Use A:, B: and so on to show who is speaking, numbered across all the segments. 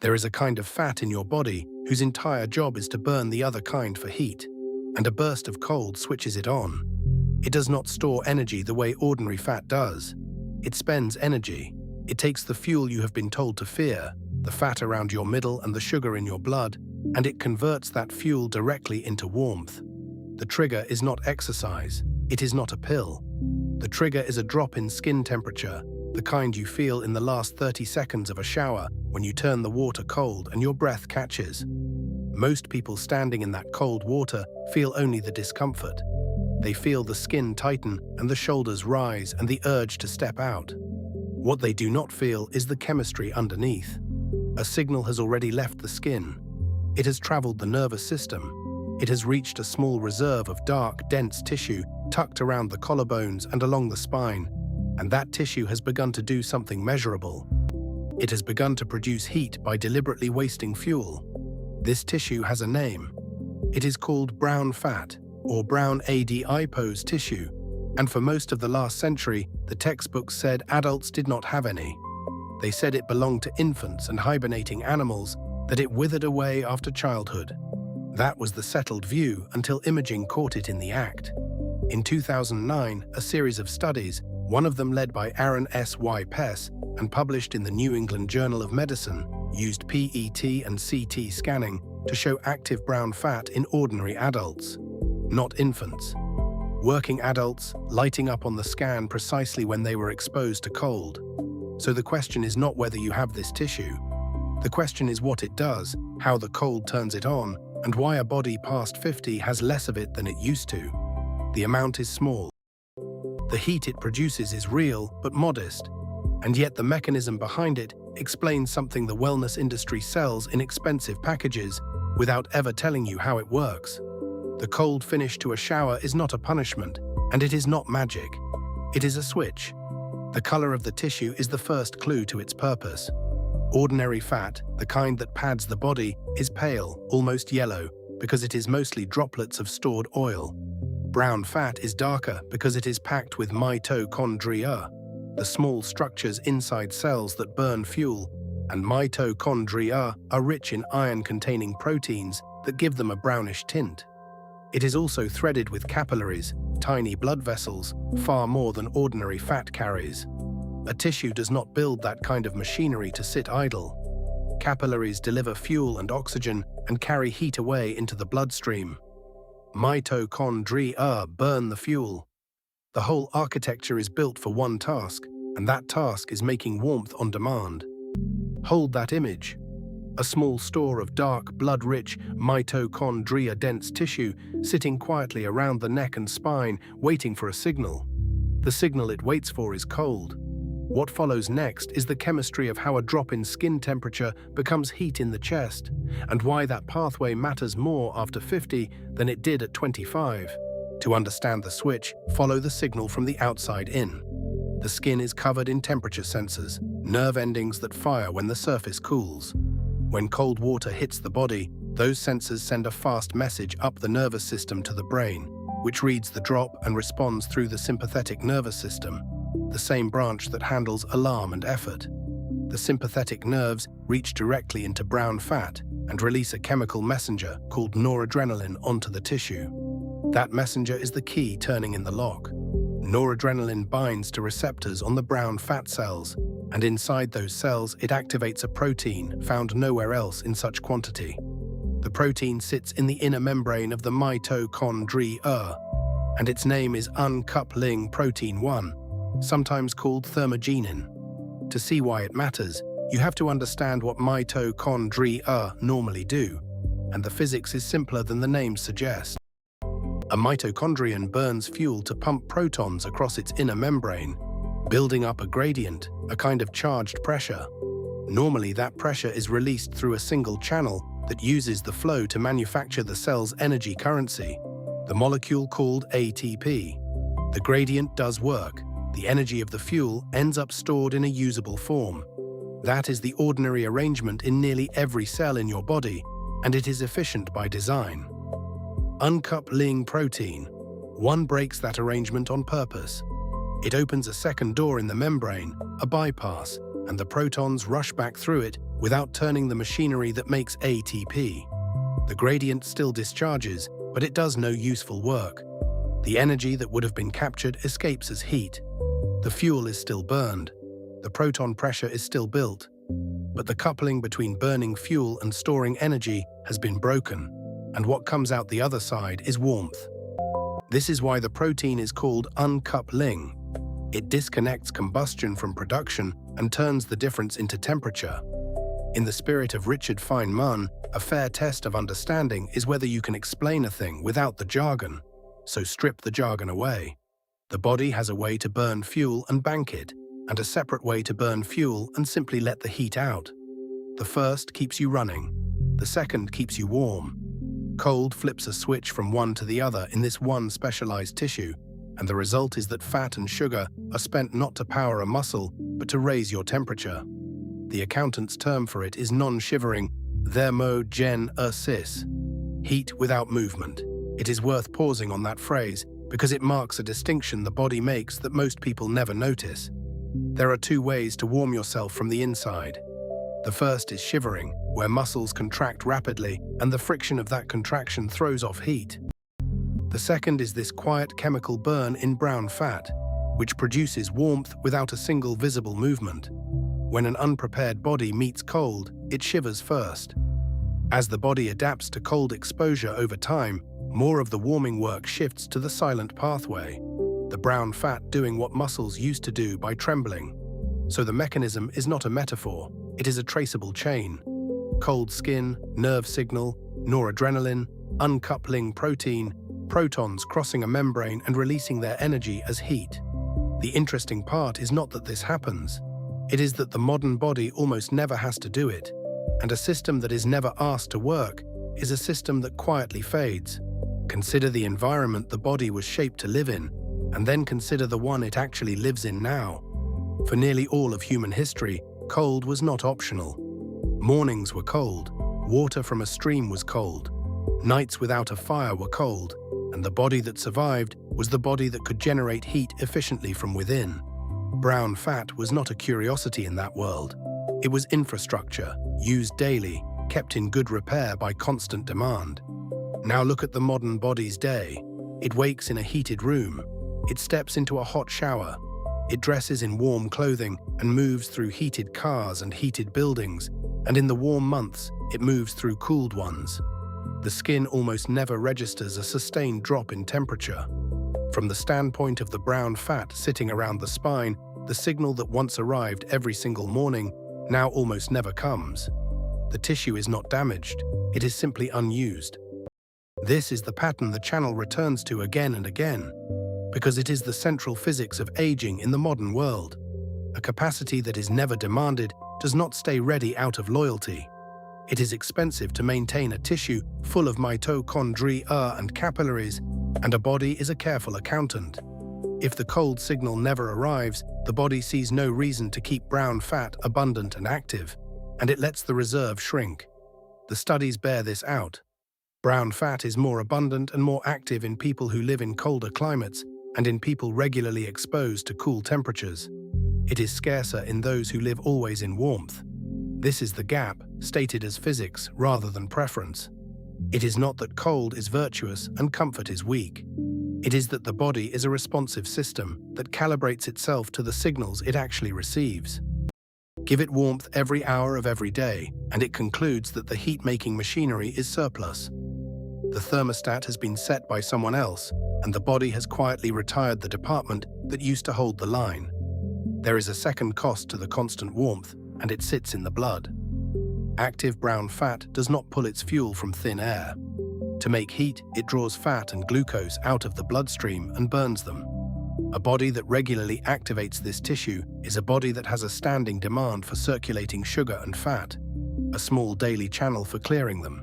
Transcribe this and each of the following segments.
A: There is a kind of fat in your body whose entire job is to burn the other kind for heat, and a burst of cold switches it on. It does not store energy the way ordinary fat does. It spends energy. It takes the fuel you have been told to fear, the fat around your middle and the sugar in your blood, and it converts that fuel directly into warmth. The trigger is not exercise. It is not a pill. The trigger is a drop in skin temperature, the kind you feel in the last 30 seconds of a shower when you turn the water cold and your breath catches. Most people standing in that cold water feel only the discomfort. They feel the skin tighten and the shoulders rise and the urge to step out. What they do not feel is the chemistry underneath. A signal has already left the skin. It has traveled the nervous system. It has reached a small reserve of dark, dense tissue tucked around the collarbones and along the spine, and that tissue has begun to do something measurable. It has begun to produce heat by deliberately wasting fuel. This tissue has a name. It is called brown fat, or brown adipose tissue, and for most of the last century, the textbooks said adults did not have any. They said it belonged to infants and hibernating animals, that it withered away after childhood. That was the settled view until imaging caught it in the act. In 2009, a series of studies, one of them led by Aaron S. Cypess and published in the New England Journal of Medicine, used PET and CT scanning to show active brown fat in ordinary adults, not infants. Working adults lighting up on the scan precisely when they were exposed to cold. So the question is not whether you have this tissue. The question is what it does, how the cold turns it on, and why a body past 50 has less of it than it used to. The amount is small. The heat it produces is real but modest, and yet the mechanism behind it explains something the wellness industry sells in expensive packages without ever telling you how it works. The cold finish to a shower is not a punishment, and it is not magic. It is a switch. The color of the tissue is the first clue to its purpose. Ordinary fat, the kind that pads the body, is pale, almost yellow, because it is mostly droplets of stored oil. Brown fat is darker because it is packed with mitochondria, the small structures inside cells that burn fuel, and mitochondria are rich in iron-containing proteins that give them a brownish tint. It is also threaded with capillaries, tiny blood vessels, far more than ordinary fat carries. A tissue does not build that kind of machinery to sit idle. Capillaries deliver fuel and oxygen and carry heat away into the bloodstream. Mitochondria burn the fuel. The whole architecture is built for one task, and that task is making warmth on demand. Hold that image. A small store of dark, blood-rich, mitochondria-dense tissue sitting quietly around the neck and spine, waiting for a signal. The signal it waits for is cold. What follows next is the chemistry of how a drop in skin temperature becomes heat in the chest, and why that pathway matters more after 50 than it did at 25. To understand the switch, follow the signal from the outside in. The skin is covered in temperature sensors, nerve endings that fire when the surface cools. When cold water hits the body, those sensors send a fast message up the nervous system to the brain, which reads the drop and responds through the sympathetic nervous system, the same branch that handles alarm and effort. The sympathetic nerves reach directly into brown fat and release a chemical messenger called noradrenaline onto the tissue. That messenger is the key turning in the lock. Noradrenaline binds to receptors on the brown fat cells, and inside those cells it activates a protein found nowhere else in such quantity. The protein sits in the inner membrane of the mitochondria, and its name is uncoupling protein 1, sometimes called thermogenin. To see why it matters, you have to understand what mitochondria normally do, and the physics is simpler than the name suggests. A mitochondrion burns fuel to pump protons across its inner membrane, building up a gradient, a kind of charged pressure. Normally, that pressure is released through a single channel that uses the flow to manufacture the cell's energy currency, the molecule called ATP. The gradient does work. The energy of the fuel ends up stored in a usable form. That is the ordinary arrangement in nearly every cell in your body, and it is efficient by design. Uncoupling protein. One breaks that arrangement on purpose. It opens a second door in the membrane, a bypass, and the protons rush back through it without turning the machinery that makes ATP. The gradient still discharges, but it does no useful work. The energy that would have been captured escapes as heat. The fuel is still burned. The proton pressure is still built. But the coupling between burning fuel and storing energy has been broken, and what comes out the other side is warmth. This is why the protein is called uncoupling. It disconnects combustion from production and turns the difference into temperature. In the spirit of Richard Feynman, a fair test of understanding is whether you can explain a thing without the jargon. So strip the jargon away. The body has a way to burn fuel and bank it, and a separate way to burn fuel and simply let the heat out. The first keeps you running. The second keeps you warm. Cold flips a switch from one to the other in this one specialized tissue, and the result is that fat and sugar are spent not to power a muscle, but to raise your temperature. The accountant's term for it is non-shivering, thermogenesis, heat without movement. It is worth pausing on that phrase because it marks a distinction the body makes that most people never notice. There are two ways to warm yourself from the inside. The first is shivering, where muscles contract rapidly and the friction of that contraction throws off heat. The second is this quiet chemical burn in brown fat, which produces warmth without a single visible movement. When an unprepared body meets cold, it shivers first. As the body adapts to cold exposure over time, more of the warming work shifts to the silent pathway, the brown fat doing what muscles used to do by trembling. So the mechanism is not a metaphor, it is a traceable chain. Cold skin, nerve signal, noradrenaline, uncoupling protein, protons crossing a membrane and releasing their energy as heat. The interesting part is not that this happens. It is that the modern body almost never has to do it, and a system that is never asked to work is a system that quietly fades. Consider the environment the body was shaped to live in, and then consider the one it actually lives in now. For nearly all of human history, cold was not optional. Mornings were cold, water from a stream was cold, nights without a fire were cold, and the body that survived was the body that could generate heat efficiently from within. Brown fat was not a curiosity in that world. It was infrastructure, used daily, kept in good repair by constant demand. Now look at the modern body's day. It wakes in a heated room. It steps into a hot shower. It dresses in warm clothing and moves through heated cars and heated buildings, and in the warm months, it moves through cooled ones. The skin almost never registers a sustained drop in temperature. From the standpoint of the brown fat sitting around the spine, the signal that once arrived every single morning now almost never comes. The tissue is not damaged, it is simply unused. This is the pattern the channel returns to again and again, because it is the central physics of aging in the modern world. A capacity that is never demanded does not stay ready out of loyalty. It is expensive to maintain a tissue full of mitochondria and capillaries, and a body is a careful accountant. If the cold signal never arrives, the body sees no reason to keep brown fat abundant and active, and it lets the reserve shrink. The studies bear this out. Brown fat is more abundant and more active in people who live in colder climates and in people regularly exposed to cool temperatures. It is scarcer in those who live always in warmth. This is the gap, stated as physics rather than preference. It is not that cold is virtuous and comfort is weak. It is that the body is a responsive system that calibrates itself to the signals it actually receives. Give it warmth every hour of every day, and it concludes that the heat-making machinery is surplus. The thermostat has been set by someone else, and the body has quietly retired the department that used to hold the line. There is a second cost to the constant warmth, and it sits in the blood. Active brown fat does not pull its fuel from thin air. To make heat, it draws fat and glucose out of the bloodstream and burns them. A body that regularly activates this tissue is a body that has a standing demand for circulating sugar and fat, a small daily channel for clearing them.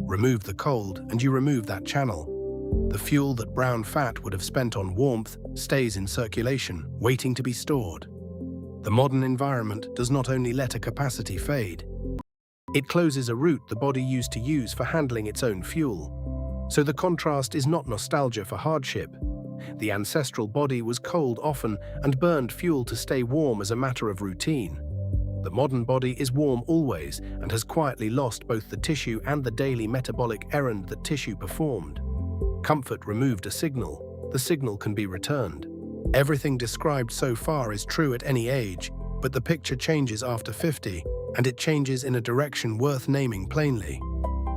A: Remove the cold and you remove that channel. The fuel that brown fat would have spent on warmth stays in circulation, waiting to be stored. The modern environment does not only let a capacity fade, it closes a route the body used to use for handling its own fuel. So the contrast is not nostalgia for hardship. The ancestral body was cold often and burned fuel to stay warm as a matter of routine. The modern body is warm always and has quietly lost both the tissue and the daily metabolic errand that tissue performed. Comfort removed a signal. The signal can be returned. Everything described so far is true at any age, but the picture changes after 50, and it changes in a direction worth naming plainly.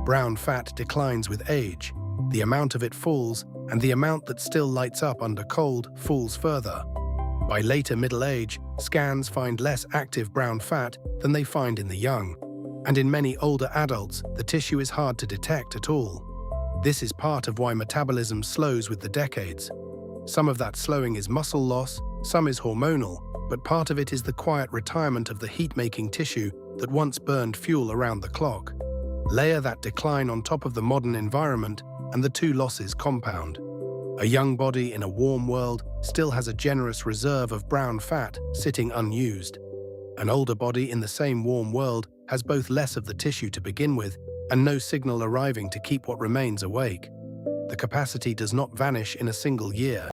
A: Brown fat declines with age. The amount of it falls, and the amount that still lights up under cold falls further. By later middle age, scans find less active brown fat than they find in the young, and in many older adults, the tissue is hard to detect at all. This is part of why metabolism slows with the decades. Some of that slowing is muscle loss, some is hormonal, but part of it is the quiet retirement of the heat-making tissue that once burned fuel around the clock. Layer that decline on top of the modern environment, and the two losses compound. A young body in a warm world still has a generous reserve of brown fat sitting unused. An older body in the same warm world has both less of the tissue to begin with and no signal arriving to keep what remains awake. The capacity does not vanish in a single year.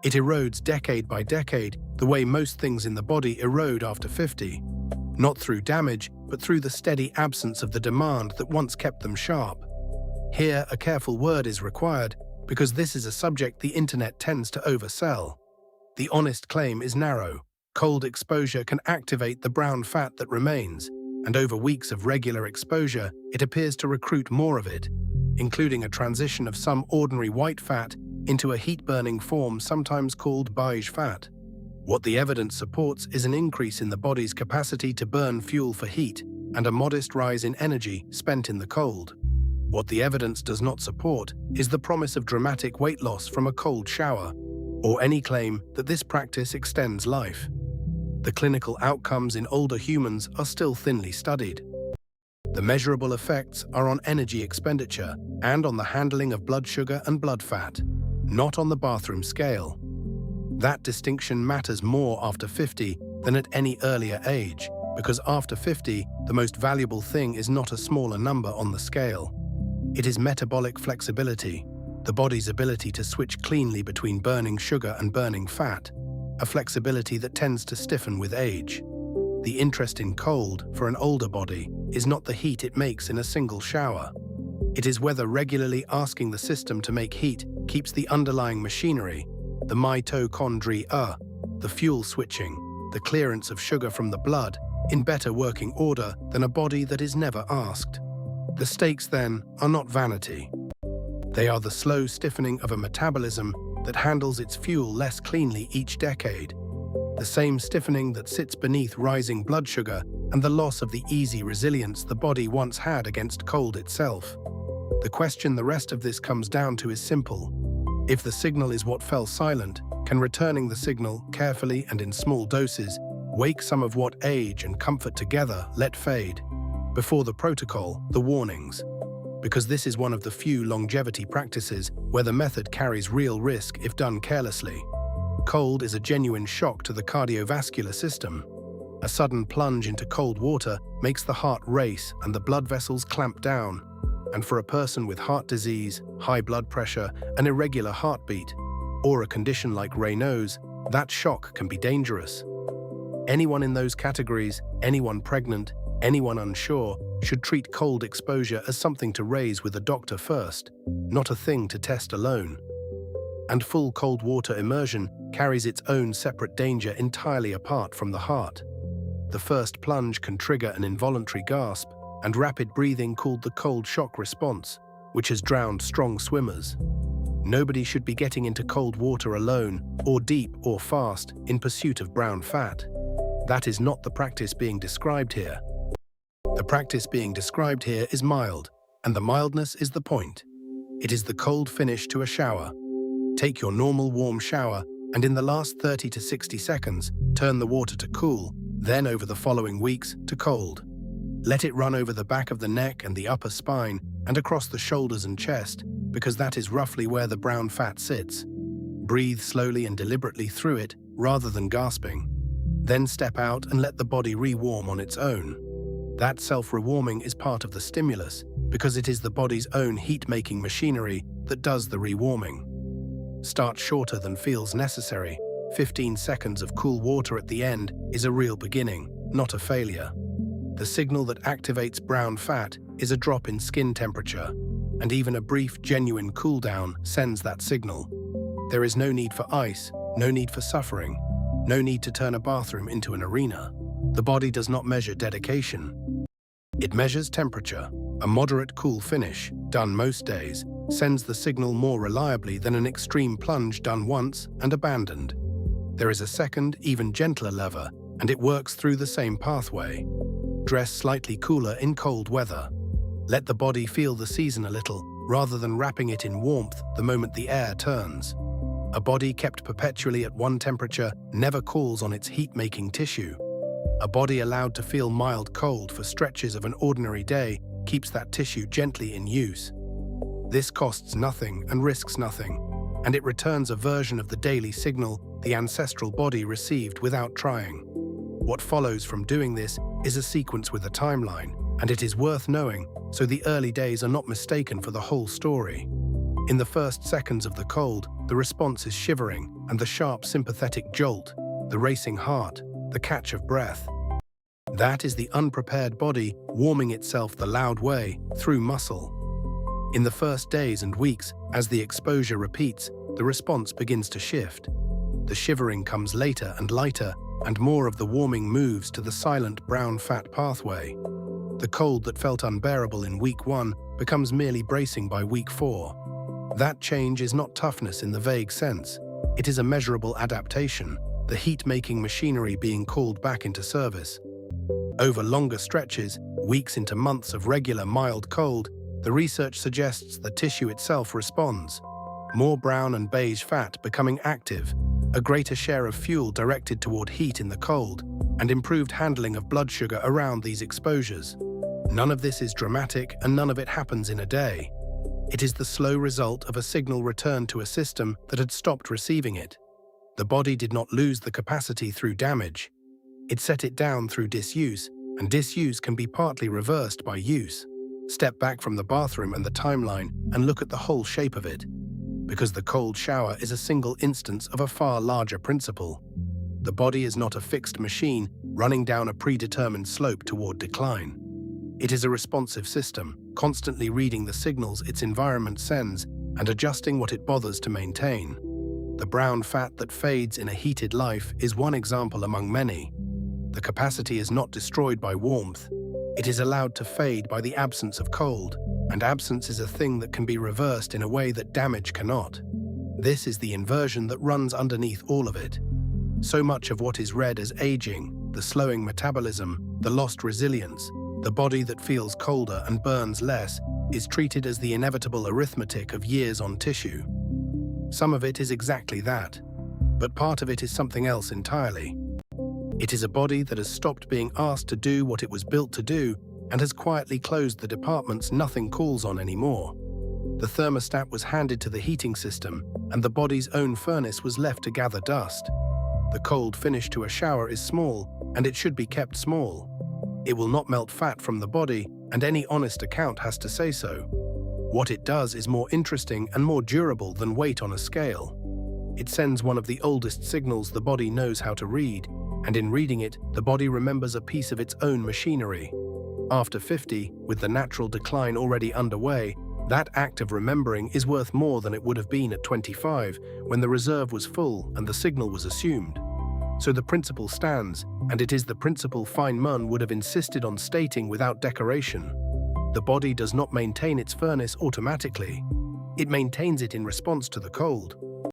A: It erodes decade by decade, the way most things in the body erode after 50. Not through damage, but through the steady absence of the demand that once kept them sharp. Here, a careful word is required, because this is a subject the internet tends to oversell. The honest claim is narrow. Cold exposure can activate the brown fat that remains, and over weeks of regular exposure, it appears to recruit more of it, including a transition of some ordinary white fat into a heat-burning form sometimes called beige fat. What the evidence supports is an increase in the body's capacity to burn fuel for heat and a modest rise in energy spent in the cold. What the evidence does not support is the promise of dramatic weight loss from a cold shower, or any claim that this practice extends life. The clinical outcomes in older humans are still thinly studied. The measurable effects are on energy expenditure and on the handling of blood sugar and blood fat, not on the bathroom scale. That distinction matters more after 50 than at any earlier age, because after 50, the most valuable thing is not a smaller number on the scale. It is metabolic flexibility, the body's ability to switch cleanly between burning sugar and burning fat, a flexibility that tends to stiffen with age. The interest in cold for an older body is not the heat it makes in a single shower. It is whether regularly asking the system to make heat keeps the underlying machinery, the mitochondria, the fuel switching, the clearance of sugar from the blood, in better working order than a body that is never asked. The stakes, then, are not vanity. They are the slow stiffening of a metabolism that handles its fuel less cleanly each decade, the same stiffening that sits beneath rising blood sugar and the loss of the easy resilience the body once had against cold itself. The question the rest of this comes down to is simple. If the signal is what fell silent, can returning the signal carefully and in small doses wake some of what age and comfort together let fade? Before the protocol, the warnings. Because this is one of the few longevity practices where the method carries real risk if done carelessly. Cold is a genuine shock to the cardiovascular system. A sudden plunge into cold water makes the heart race and the blood vessels clamp down. And for a person with heart disease, high blood pressure, an irregular heartbeat, or a condition like Raynaud's, that shock can be dangerous. Anyone in those categories, anyone pregnant, anyone unsure, should treat cold exposure as something to raise with a doctor first, not a thing to test alone. And full cold water immersion carries its own separate danger entirely apart from the heart. The first plunge can trigger an involuntary gasp, and rapid breathing called the cold shock response, which has drowned strong swimmers. Nobody should be getting into cold water alone, or deep or fast, in pursuit of brown fat. That is not the practice being described here. The practice being described here is mild, and the mildness is the point. It is the cold finish to a shower. Take your normal warm shower, and in the last 30 to 60 seconds, turn the water to cool, then over the following weeks to cold. Let it run over the back of the neck and the upper spine and across the shoulders and chest, because that is roughly where the brown fat sits. Breathe slowly and deliberately through it, rather than gasping. Then step out and let the body re-warm on its own. That self-rewarming is part of the stimulus, because it is the body's own heat-making machinery that does the re-warming. Start shorter than feels necessary. 15 seconds of cool water at the end is a real beginning, not a failure. The signal that activates brown fat is a drop in skin temperature, and even a brief, genuine cool-down sends that signal. There is no need for ice, no need for suffering, no need to turn a bathroom into an arena. The body does not measure dedication. It measures temperature. A moderate cool finish, done most days, sends the signal more reliably than an extreme plunge done once and abandoned. There is a second, even gentler lever, and it works through the same pathway. Dress slightly cooler in cold weather. Let the body feel the season a little, rather than wrapping it in warmth the moment the air turns. A body kept perpetually at one temperature never calls on its heat-making tissue. A body allowed to feel mild cold for stretches of an ordinary day keeps that tissue gently in use. This costs nothing and risks nothing, and it returns a version of the daily signal the ancestral body received without trying. What follows from doing this is a sequence with a timeline, and it is worth knowing so the early days are not mistaken for the whole story. In the first seconds of the cold, the response is shivering and the sharp sympathetic jolt, the racing heart, the catch of breath. That is the unprepared body warming itself the loud way through muscle. In the first days and weeks, as the exposure repeats, the response begins to shift. The shivering comes later and lighter, and more of the warming moves to the silent brown fat pathway. The cold that felt unbearable in week 1 becomes merely bracing by week 4. That change is not toughness in the vague sense. It is a measurable adaptation, the heat-making machinery being called back into service. Over longer stretches, weeks into months of regular mild cold, the research suggests the tissue itself responds. More brown and beige fat becoming active, a greater share of fuel directed toward heat in the cold, and improved handling of blood sugar around these exposures. None of this is dramatic, and none of it happens in a day. It is the slow result of a signal returned to a system that had stopped receiving it. The body did not lose the capacity through damage. It set it down through disuse, and disuse can be partly reversed by use. Step back from the bathroom and the timeline and look at the whole shape of it. Because the cold shower is a single instance of a far larger principle. The body is not a fixed machine running down a predetermined slope toward decline. It is a responsive system, constantly reading the signals its environment sends and adjusting what it bothers to maintain. The brown fat that fades in a heated life is one example among many. The capacity is not destroyed by warmth. It is allowed to fade by the absence of cold, and absence is a thing that can be reversed in a way that damage cannot. This is the inversion that runs underneath all of it. So much of what is read as aging, the slowing metabolism, the lost resilience, the body that feels colder and burns less, is treated as the inevitable arithmetic of years on tissue. Some of it is exactly that, but part of it is something else entirely. It is a body that has stopped being asked to do what it was built to do and has quietly closed the departments nothing calls on anymore. The thermostat was handed to the heating system, and the body's own furnace was left to gather dust. The cold finish to a shower is small, and it should be kept small. It will not melt fat from the body, and any honest account has to say so. What it does is more interesting and more durable than weight on a scale. It sends one of the oldest signals the body knows how to read, and in reading it, the body remembers a piece of its own machinery. After 50, with the natural decline already underway, that act of remembering is worth more than it would have been at 25, when the reserve was full and the signal was assumed. So the principle stands, and it is the principle Feynman would have insisted on stating without decoration. The body does not maintain its furnace automatically. It maintains it in response to the cold.